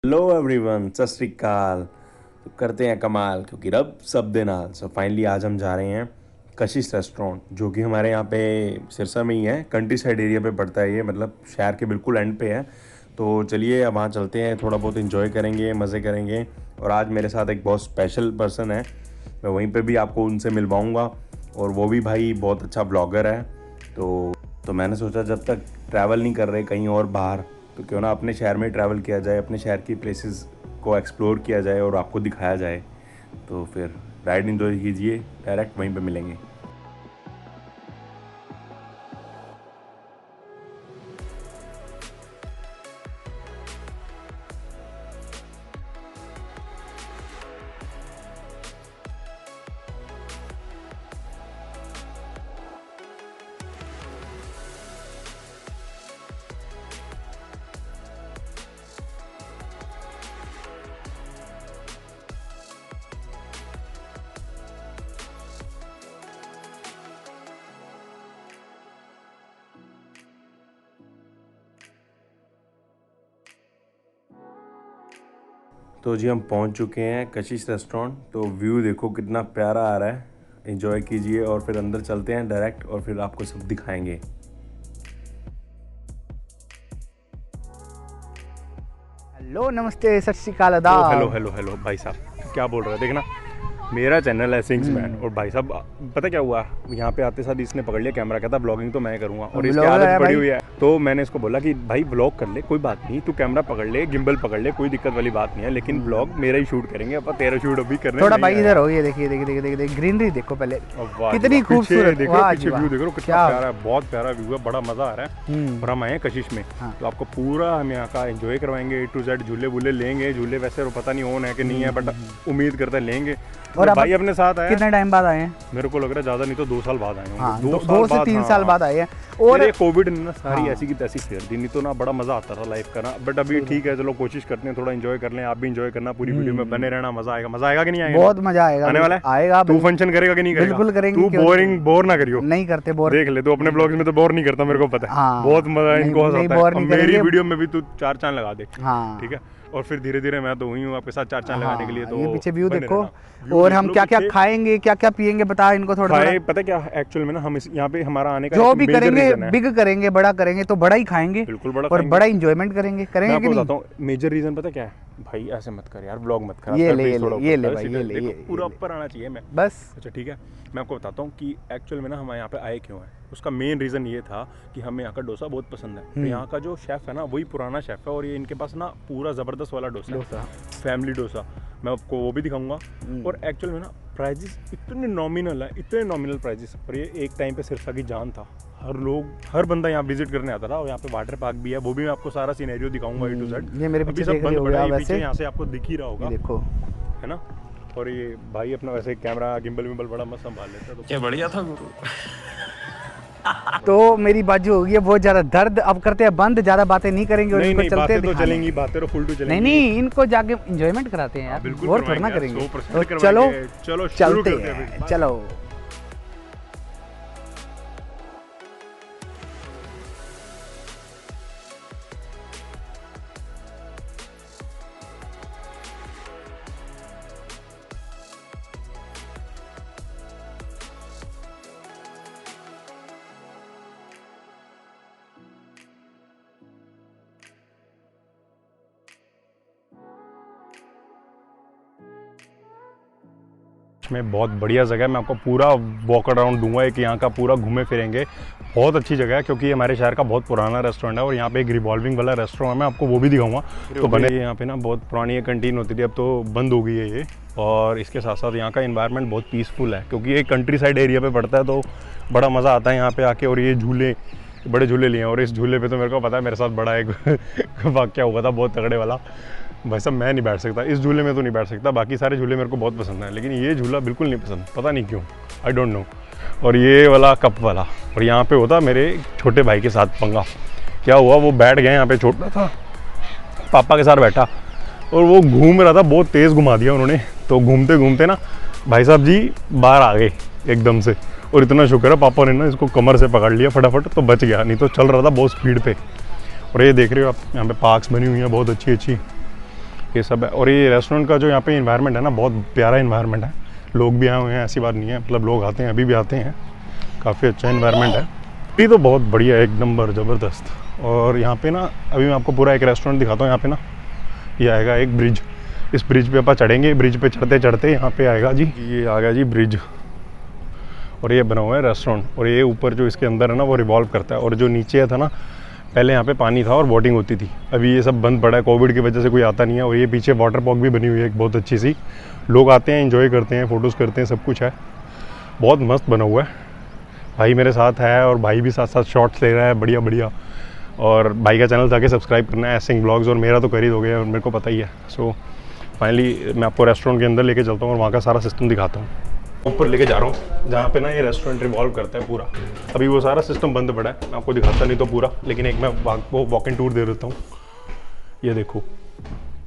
Hello everyone, सत श्री अकाल। तो करते हैं कमाल क्योंकि रब सब दे नाल। सो फाइनली आज हम जा रहे हैं कशिश रेस्टोरेंट, जो कि हमारे यहाँ पे सिरसा में ही है। कंट्री साइड एरिया पे पड़ता है ये, मतलब शहर के बिल्कुल एंड पे है। तो चलिए अब वहाँ चलते हैं, थोड़ा बहुत इन्जॉय करेंगे, मज़े करेंगे। और आज मेरे साथ एक बहुत स्पेशल पर्सन है, मैं वहीं पे भी आपको उनसे मिलवाऊँगा। और वो भी भाई बहुत अच्छा ब्लॉगर है। तो मैंने सोचा जब तक ट्रैवल नहीं कर रहे कहीं और बाहर, तो क्यों ना अपने शहर में ट्रैवल किया जाए, अपने शहर की प्लेसेस को एक्सप्लोर किया जाए और आपको दिखाया जाए। तो फिर राइड इन्जॉय कीजिए, डायरेक्ट वहीं पे मिलेंगे। तो जी हम पहुंच चुके हैं कशिश रेस्टोरेंट। तो व्यू देखो कितना प्यारा आ रहा है, एंजॉय कीजिए और फिर अंदर चलते हैं डायरेक्ट और फिर आपको सब दिखाएंगे। हेलो, नमस्ते, सत श्री अकाल, हेलो आदाब। हेलो हेलो भाई साहब, क्या बोल रहे हैं? देखना मेरा चैनल है सिंग्स मैन। और भाई साहब पता क्या हुआ, यहाँ पे आते साथ इसने पकड़ लिया कैमरा, कहता ब्लॉगिंग तो मैं करूँगा। और इसकी ब्लॉगर है आदत पड़ी भाई। हुई है। तो मैंने इसको बोला कि भाई ब्लॉग कर ले, कोई बात नहीं, तू कैमरा पकड़ ले, गिम्बल पकड़ ले, कोई दिक्कत वाली बात नहीं है, लेकिन ब्लॉग मेरा ही शूट करेंगे अपन, तेरा शूट अभी करने थोड़ा नहीं भाई आया। इधर हो, ये देखिए देखिए देखिए देखिए देखिए, ग्रीनरी देखो पहले, वाह जी कितनी वाह, पीछे खूबसूरत। देखो, वाह पीछे जी वाह, व्यू देखो कितना क्या प्यारा है, बहुत प्यारा व्यू है, बड़ा मजा आ रहा है। और हम आए हैं कशिश में। हाँ। तो आपको पूरा हम यहाँ का एंजॉय करवाएंगे, A to Z। झूले वूले लेंगे, झूले वैसे तो पता नहीं ऑन है कि नहीं है, बट उम्मीद करते हैं लेंगे। और तो आप भाई अपने साथ आया, कितने टाइम बाद आए हैं? मेरे को लग रहा है ज्यादा नहीं तो 2 साल बाद आए होंगे। हाँ, 2 से 3 हाँ। साल बाद आए हैं। और और ये कोविड ने ना सारी हाँ। ऐसी की तैसी फेर दी, नहीं तो ना बड़ा मजा आता था लाइफ का ना। बट अभी ठीक है, चलो कोशिश करते हैं थोड़ा एंजॉय कर लें, आप भी एंजॉय करना, पूरी वीडियो में बने रहना, मजा आएगा कि नहीं आएगा? बहुत मजा आएगा, आने वाला है? आएगा। तू फंक्शन करेगा कि नहीं करेगा? बिल्कुल करेंगे, तू क्यों बोर ना करियो। नहीं करते बोर। देख ले, तू अपने ब्लॉग्स में तो बोर नहीं करता, मेरे को पता है। हाँ, बहुत मजा इनको नहीं आता बोर है। नहीं मेरी करेंगे। वीडियो में भी तू 4 चांद लगा दे, हाँ, ठीक है? और फिर धीरे धीरे मैं तो हुई हूँ आपके साथ 4 चांद लगाने के लिए। तो ये पीछे व्यू बने देखो। रहना। व्यू और देख हम लो क्या क्या पीछे। खाएंगे, क्या क्या पियेंगे, बता इनको थोड़ा खाए थोड़ा। पता क्या एक्चुअल में ना, हम यहाँ पे हमारा आने का जो एक भी major करेंगे, reason है। बिग करेंगे, बड़ा करेंगे तो बड़ा ही खाएंगे। बिल्कुल बड़ा और खाएंगे। बड़ा इंजॉयमेंट करेंगे मैं करेंगे कि आपको नहीं? बताता हूँ मेजर रीजन पता क्या है भाई, ऐसे मत कर यार, ब्लॉग मत कर, ये कर ले, please ये थोड़ा ले, ये ऊपर ले कर, भाई, सीधा ये ले, देखो, ये पूरा ले। ऊपर आना चाहिए मैं। बस। अच्छा ठीक है, मैं आपको बताता हूँ कि एक्चुअल में ना हम यहाँ पे आए क्यों हैं। उसका मेन रीज़न ये था कि हमें यहाँ का डोसा बहुत पसंद है। तो यहाँ का जो शेफ़ है ना, वही पुराना शेफ़ है, और ये इनके पास ना पूरा ज़बरदस्त वाला डोसा है, फैमिली डोसा। मैं आपको वो भी दिखाऊंगा। और एक्चुअल में ना प्राइजेस इतने नॉमिनल है, इतने नॉमिनल प्राइजेस। और ये एक टाइम पे सिरसा की जान था, हर बंदा यहाँ विजिट करने आता था। और यहाँ पे वाटर पार्क भी है, वो भी मैं आपको सारा सिनेरियो दिखाऊंगा A to Z। ये मेरे अभी पीछे सब देख रहे बंद हो पड़ा है, आप पीछे वैसे। यहाँ से आपको दिख ही रहा होगा, ये देखो, है ना। और ये भाई अपना वैसे कैमरा गिम्बल विम्बल बड़ा मस्त संभाल लेता है। तो क्या बढ़िया था गुरु। तो मेरी बाजू हो गई है बहुत ज्यादा दर्द। अब करते हैं बंद, ज्यादा बातें नहीं करेंगे और नहीं इनको नहीं, चलते बातें तो दिखाने। चलेंगी, बातें तो फुल टू चलेंगी। नहीं नहीं, इनको जाके एंजॉयमेंट कराते हैं यार, बिल्कुल बोर थोड़ा ना करवाएंगे यार, करेंगे। 100% तो चलो करवाएंगे। चलो शुरू चलते करते हैं हैं, फिर। चलो। में बहुत बढ़िया जगह है, मैं आपको पूरा वॉक अराउंड दूंगा, एक यहाँ का पूरा घूमे फिरेंगे। बहुत अच्छी जगह है क्योंकि ये हमारे शहर का बहुत पुराना रेस्टोरेंट है, और यहाँ पे एक रिवॉल्विंग वाला रेस्टोरेंट है, मैं आपको वो भी दिखाऊंगा। तो बने यहाँ पे ना बहुत पुरानी ये कैंटीन होती थी, अब तो बंद हो गई है ये। और इसके साथ साथ यहाँ का इन्वायरमेंट बहुत पीसफुल है क्योंकि ये कंट्री साइड एरिया पे पड़ता है, तो बड़ा मज़ा आता है यहाँ पे आके। और ये झूले, बड़े झूले लिए हैं, और इस झूले पे तो मेरे को पता है मेरे साथ बड़ा एक वाक्या हुआ था बहुत तगड़े वाला। भाई साहब मैं नहीं बैठ सकता इस झूले में, तो नहीं बैठ सकता। बाकी सारे झूले मेरे को बहुत पसंद है, लेकिन ये झूला बिल्कुल नहीं पसंद, पता नहीं क्यों, आई डोंट नो। और ये वाला कप वाला, और यहाँ पे होता मेरे छोटे भाई के साथ पंगा। क्या हुआ, वो बैठ गए यहाँ पे, छोटा था, पापा के साथ बैठा, और वो घूम रहा था, बहुत तेज़ घुमा दिया उन्होंने। तो घूमते घूमते ना भाई साहब जी बाहर आ गए एकदम से। और इतना शुक्र है पापा ने ना इसको कमर से पकड़ लिया फटाफट, तो बच गया, नहीं तो चल रहा था बहुत स्पीड पे। और ये देख रहे हो आप, यहाँ पे पार्क्स बनी हुई हैं बहुत अच्छी अच्छी। ये सब है। और ये रेस्टोरेंट का जो यहाँ पे इन्वायरमेंट है ना, बहुत प्यारा इन्वायरमेंट है। लोग भी आए हुए हैं, ऐसी बात नहीं है, मतलब लोग आते हैं, अभी भी आते हैं। काफ़ी अच्छा इन्वायरमेंट है। ये तो बहुत बढ़िया है, एक नंबर ज़बरदस्त। और यहाँ पे ना अभी मैं आपको पूरा एक रेस्टोरेंट दिखाता हूँ। यहाँ पे ना ये आएगा एक ब्रिज, इस ब्रिज पे अपन चढ़ेंगे। ब्रिज पे चढ़ते चढ़ते यहाँ पे आएगा जी, ये आ गया जी ब्रिज। और ये बना हुआ है रेस्टोरेंट। और ये ऊपर जो इसके अंदर है ना वो रिवॉल्व करता है। और जो नीचे था ना, पहले यहाँ पे पानी था और बोटिंग होती थी। अभी ये सब बंद पड़ा है, कोविड की वजह से कोई आता नहीं है। और ये पीछे वाटर पार्क भी बनी हुई है एक बहुत अच्छी सी। लोग आते हैं, एंजॉय करते हैं, फ़ोटोज़ करते हैं, सब कुछ है। बहुत मस्त बना हुआ है। भाई मेरे साथ है और भाई भी साथ साथ शॉट्स ले रहा है, बढ़िया बढ़िया। और भाई का चैनल जाके सब्सक्राइब करना है, एसिंग ब्लॉग्स। और मेरा तो कर ही दोगे, मेरे को पता ही है। सो फाइनली मैं आपको रेस्टोरेंट के अंदर लेके चलता हूँ और वहाँ का सारा सिस्टम दिखाता हूँ। ऊपर लेके जा रहा हूँ जहाँ पे ना ये रेस्टोरेंट रिवॉल्व करता है पूरा। अभी वो सारा सिस्टम बंद पड़ा है, मैं आपको दिखाता नहीं तो पूरा, लेकिन एक मैं वो वॉक इन टूर दे देता हूँ। ये देखो,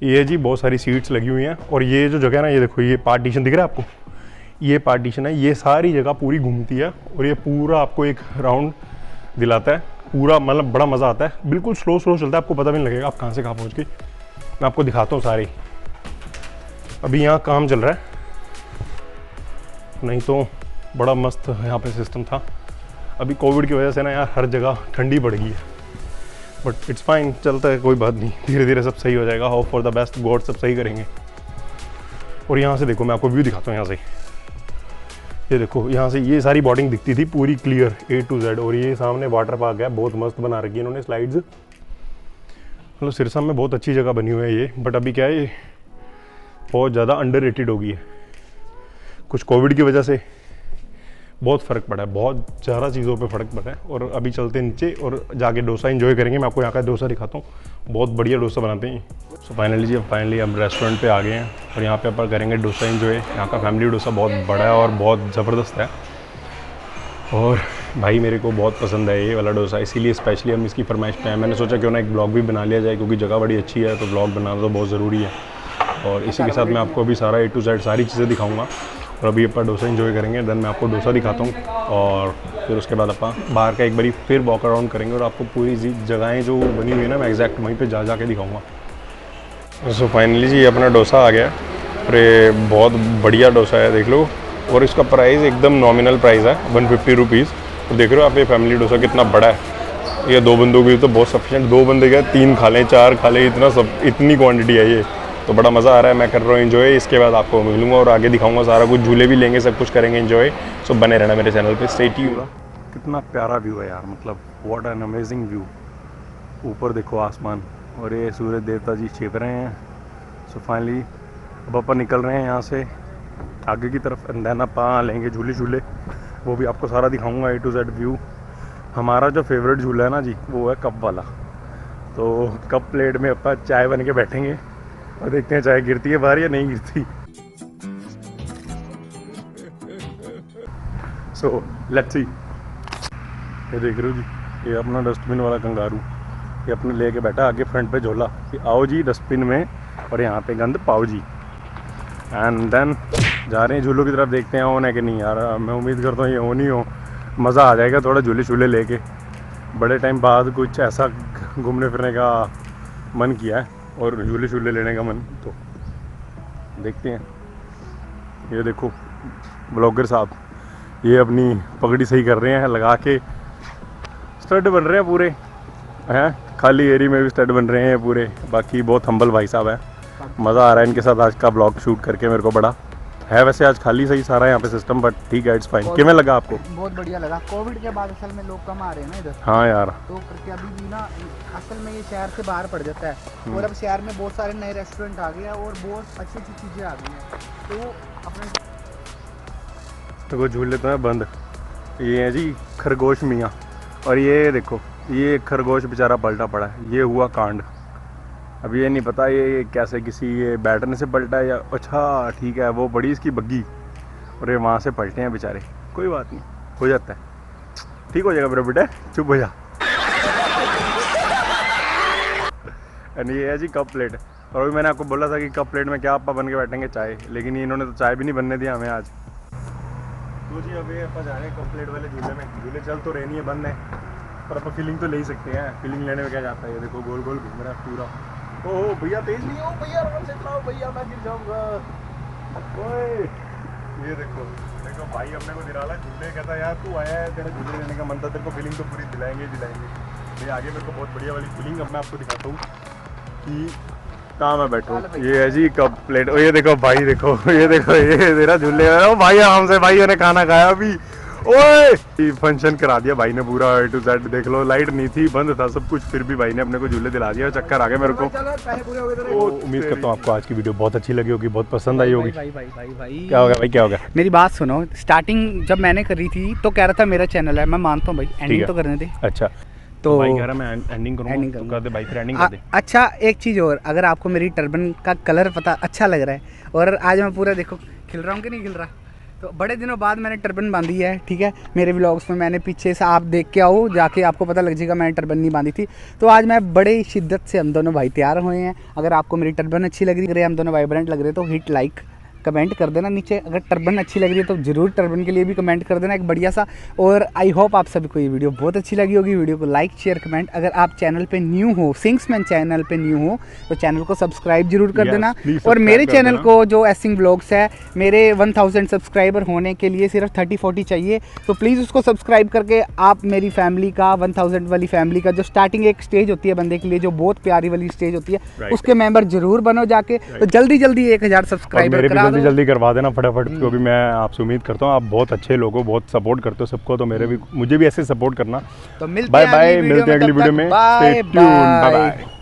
ये जी बहुत सारी सीट्स लगी हुई हैं। और ये जो जगह है ना, ये देखो, ये पार्टीशन दिख रहा है आपको, ये पार्टीशन है। ये सारी जगह पूरी घूमती है और ये पूरा आपको एक राउंड दिलाता है पूरा। मतलब बड़ा मज़ा आता है, बिल्कुल स्लो स्लो चलता है, आपको पता भी नहीं लगेगा आप कहाँ से कहाँ पहुँच गए। मैं आपको दिखाता हूँ सारी। अभी यहाँ काम चल रहा है, नहीं तो बड़ा मस्त यहाँ पे सिस्टम था। अभी कोविड की वजह से ना यार हर जगह ठंडी पड़ गई है, बट इट्स फाइन, चलता है, कोई बात नहीं। धीरे धीरे सब सही हो जाएगा। Hope for the best, God सब सही करेंगे। और यहाँ से देखो, मैं आपको व्यू दिखाता हूँ यहाँ से। ये देखो, यहाँ से ये सारी बोटिंग दिखती थी पूरी क्लियर A to Z। और ये सामने वाटर पार्क है, बहुत मस्त बना रखी है इन्होंने स्लाइड्स। मतलब सिरसा में बहुत अच्छी जगह बनी हुई है ये। बट अभी क्या है, ये बहुत ज़्यादा अंडररेटेड हो गई है। कुछ कोविड की वजह से बहुत फ़र्क पड़ा है, बहुत ज़्यादा चीज़ों पे फ़र्क पड़ा है। और अभी चलते हैं नीचे और जाके डोसा एंजॉय करेंगे। मैं आपको यहाँ का डोसा दिखाता हूँ, बहुत बढ़िया डोसा बनाते हैं। सो फाइनली जी, अब रेस्टोरेंट पे आ गए हैं और यहाँ पे अपन करेंगे डोसा एंजॉय। यहाँ का फैमिली डोसा बहुत बड़ा है और बहुत ज़बरदस्त है। और भाई मेरे को बहुत पसंद है ये वाला डोसा, इसीलिए स्पेशली हम इसकी फरमाइश पे हैं। मैंने सोचा क्यों ना एक ब्लॉग भी बना लिया जाए, क्योंकि जगह बड़ी अच्छी है तो ब्लॉग बनाना तो बहुत ज़रूरी है। और इसी के साथ मैं आपको अभी सारा A to Z सारी चीज़ें दिखाऊंगा। और अभी अपन डोसा एंजॉय करेंगे, देन मैं आपको डोसा दिखाता हूँ। और फिर उसके बाद अपन बाहर का एक बारी फिर वॉक अराउंड करेंगे और आपको पूरी जगहें जो बनी हुई है ना, मैं एग्जैक्ट वहीं पे जा के दिखाऊंगा। सो फाइनली जी अपना डोसा आ गया। अरे बहुत बढ़िया डोसा है, देख लो। और इसका प्राइस एकदम नॉमिनल प्राइस है, 150 रुपीज़। तो देख रहे हो आप ये फैमिली डोसा कितना बड़ा है। ये 2 बंदों के लिए तो बहुत सफिशिएंट। 2 बंदे क्या, 3 खा लें, 4 खा लें, इतना सब, इतनी क्वांटिटी है ये। तो बड़ा मज़ा आ रहा है, मैं कर रहा हूँ एंजॉय। इसके बाद आपको मिलूंगा और आगे दिखाऊंगा सारा कुछ, झूले भी लेंगे, सब कुछ करेंगे एंजॉय। सो बने रहना मेरे चैनल पे, स्टे ट्यून्ड। कितना प्यारा व्यू है यार, मतलब व्हाट एन अमेजिंग व्यू। ऊपर देखो आसमान और ये सूरज देवता जी छिप रहे हैं। सो फाइनली अब अपन निकल रहे हैं यहाँ से आगे की तरफ। देन अपन लेंगे झूले, वो भी आपको सारा दिखाऊंगा A to Z व्यू। हमारा जो फेवरेट झूला है ना जी, वो है कप वाला। तो कप प्लेट में अपन चाय बन के बैठेंगे और देखते हैं चाय गिरती है बाहर या नहीं गिरती। So let's see. ये देख रहे हो जी, ये अपना डस्टबिन वाला कंगारू, ये अपने लेके बैठा आगे फ्रंट पे झोला कि आओ जी डस्टबिन में और यहाँ पे गंद पाओ जी। एंड देन जा रहे हैं झूलों की तरफ, देखते हैं ऑन है कि नहीं यार। मैं उम्मीद करता हूँ ये ऑन ही हो, मज़ा आ जाएगा थोड़ा झूले शूले लेके। बड़े टाइम बाद कुछ ऐसा घूमने फिरने का मन किया है और झूले शूले लेने का मन, तो देखते हैं। ये देखो ब्लॉगर साहब, ये अपनी पगड़ी सही कर रहे हैं, लगा के स्टड बन रहे हैं पूरे हैं। खाली एरिया में भी स्टड बन रहे हैं पूरे। बाकी बहुत हम्बल भाई साहब हैं, मज़ा आ रहा है इनके साथ आज का ब्लॉग शूट करके। मेरे को बड़ा है वैसे आज खाली सही सारा यहाँ पे सिस्टम, बट ठीक है, इट्स फाइन। किमें लगा आपको? बहुत बढ़िया लगा। कोविड के बाद असल में लोग कम आ रहे हैं ना इधर। हाँ यार, तो करके अभी भी ना असल में ये शहर से बाहर पड़ जाता है। और अब शहर में बहुत सारे नए रेस्टोरेंट आ गए हैं और बहुत अच्छी अच्छी चीज़ें आ गई हैं। तो अपने देखो झूले तो है बंद। ये है जी खरगोश मियाँ, और ये देखो ये खरगोश बेचारा पलटा पड़ा है। ये हुआ कांड। अब ये नहीं पता ये कैसे किसी ये बैठने से पलटा है या, अच्छा ठीक है, वो बड़ी इसकी बग्गी और ये वहाँ से पलटे हैं बेचारे। कोई बात नहीं, हो जाता है, ठीक हो जाएगा मेरा बेटा, चुप हो जा। एंड ये है जी कप प्लेट। और अभी मैंने आपको बोला था कि कप प्लेट में क्या आप बन के बैठेंगे चाय, लेकिन इन्होंने तो चाय भी नहीं बनने दिया हमें आज। तो जी अभी अपन जा रहे हैं कप प्लेट वाले झूले में। झूले चल तो रहे नहीं है, बंद है, पर अपन फीलिंग तो ले ही सकते हैं। फीलिंग लेने में क्या जाता है। ये देखो गोल गोल घूम रहा है पूरा, ओह भैया तेज नहीं हो भैया, आराम से चलाओ भैया, मैं गिर जाऊंगा। ओए ये देखो देखो भाई अपने को निराला झूले, कहता यार तू आया है, तेरा झूले लेने का मन था, तेरे को फीलिंग तो पूरी दिलाएंगे ही दिलाएंगे। ये आगे मेरे को बहुत बढ़िया वाली फीलिंग अब मैं आपको दिखाता हूँ कि कहाँ मैं बैठूँ। ये है जी कप प्लेट। ओ ये देखो भाई, देखो ये देखो, ये तेरा झूले। ओ भाई आराम से, भाई ने खाना खाया अभी। ओए फंक्शन करा दिया भाई ने पूरा A to Z। देख लो लाइट नहीं थी, बंद था सब कुछ, फिर भी भाई ने अपने को झूले दिला दिया। चक्कर आ गया मेरे को। उम्मीद करता हूँ आपको आज की वीडियो बहुत अच्छी लगी होगी, बहुत पसंद आई होगी। भाई क्या हो गया भाई, क्या हो गया? मेरी बात सुनो, स्टार्टिंग जब मैंने करी थी तो कह रहा था मेरा चैनल है, मैं मानता हूँ भाई, एंडिंग तो करने दे। अच्छा तो भाई कह रहा मैं एंडिंग करूंगा, तो कर दे भाई, फिर एंडिंग कर दे। अच्छा एक चीज़ और, अगर आपको मेरी टर्बन का कलर पता अच्छा लग रहा है और आज मैं पूरा देखो खिल रहा हूँ कि नहीं खिल रहा, तो बड़े दिनों बाद मैंने टर्बन बांधी है, ठीक है। मेरे व्लॉग्स में मैंने पीछे से, आप देख के आओ जाके, आपको पता लग जाएगा मैंने टर्बन नहीं बांधी थी। तो आज मैं बड़े शिद्दत से, हम दोनों भाई तैयार हुए हैं। अगर आपको मेरी टर्बन अच्छी लग रही है, हम दोनों वाइब्रेंट लग रहे हैं, तो हिट लाइक कमेंट कर देना नीचे। अगर टर्बन अच्छी लग रही है तो ज़रूर टर्बन के लिए भी कमेंट कर देना एक बढ़िया सा। और आई होप आप सभी को ये वीडियो बहुत अच्छी लगी होगी। वीडियो को लाइक शेयर कमेंट। अगर आप चैनल पे न्यू हो, सिंग्समैन चैनल पे न्यू हो, तो चैनल को सब्सक्राइब जरूर कर देना। और मेरे चैनल को जो एसिंग ब्लॉग्स है, मेरे 1000 सब्सक्राइबर होने के लिए सिर्फ 30-40 चाहिए, तो प्लीज़ उसको सब्सक्राइब करके आप मेरी फैमिली का, 1000 वाली फैमिली का, जो स्टार्टिंग एक स्टेज होती है बंदे के लिए, जो बहुत प्यारी वाली स्टेज होती है, उसके मेंबर जरूर बनो जाके। तो जल्दी जल्दी 1000 सब्सक्राइबर करा दो, जल्दी करवा देना फटाफट। क्योंकि मैं आपसे उम्मीद करता हूँ आप बहुत अच्छे लोग हो, बहुत सपोर्ट करते हो सबको, तो मुझे भी ऐसे सपोर्ट करना। तो मिलते हैं अगली वीडियो में। Bye bye.